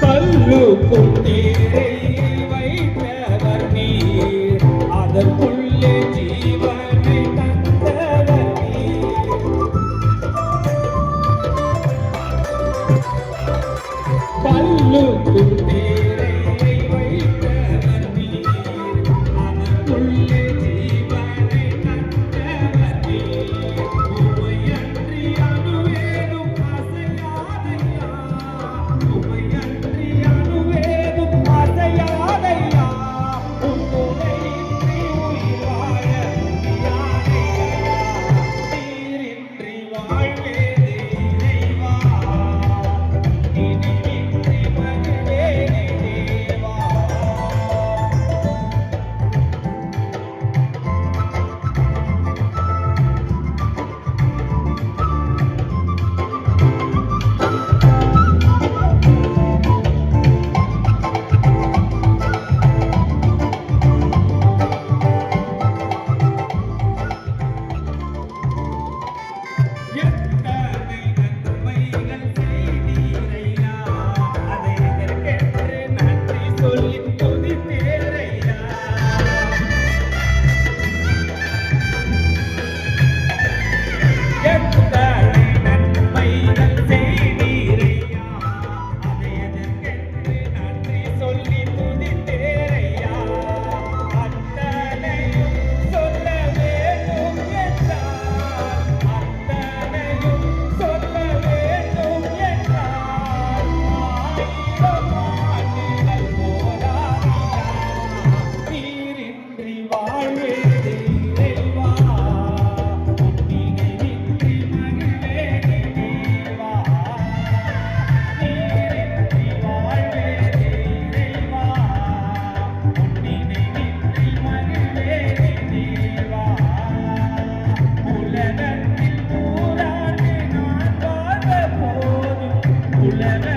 கல்லுக்குள் தேரை வைத்தவர் நீர், அதற்குள்ளே ஜீவனை தந்தவர் நீர். கல்லுக்குள் தேரை வைத்தவர் நீர், அதற்குள்ளே ஜீவனை தந்தவர் நீர். உமையன்றி அணுவேனும் அசையாதையா, உமையன்றி அணுவேனும் அசையாதையா, உன் துணையின்றி உயிர் வாழ முடியாதையா. நீரின்றி வாழ்வேது இறைவா, நினைவின்றி மகிழ்வேனே தேவா. எத்தனை நன்மைகள் செய்தீரையா, அதை இதற்கென்று நன்றி சொல்லித் துதித்தேரையா. எத்தனை நன்மைகள் செய்தீரையா, அதை இதற்கென்று நன்றி சொல்லித் துதித்தேரையா. அத்தனையும் சொல்ல வேண்டும் என்றால், அத்தனையும் சொல்ல வேண்டும் என்றால், ஆயிரம் ஆண்டுகள் போராடியா. நீரின்றி வாழ்வேது இறைவா, உன் நினைவின்றி மகிழ்வேனே தேவா. நீரின்றி வாழ்வேது இறைவா, உன் நினைவின்றி மகிழ்வேனே தேவா. உலகத்தில் நூறாண்டு நான் வாழ்ந்த போதும், உலக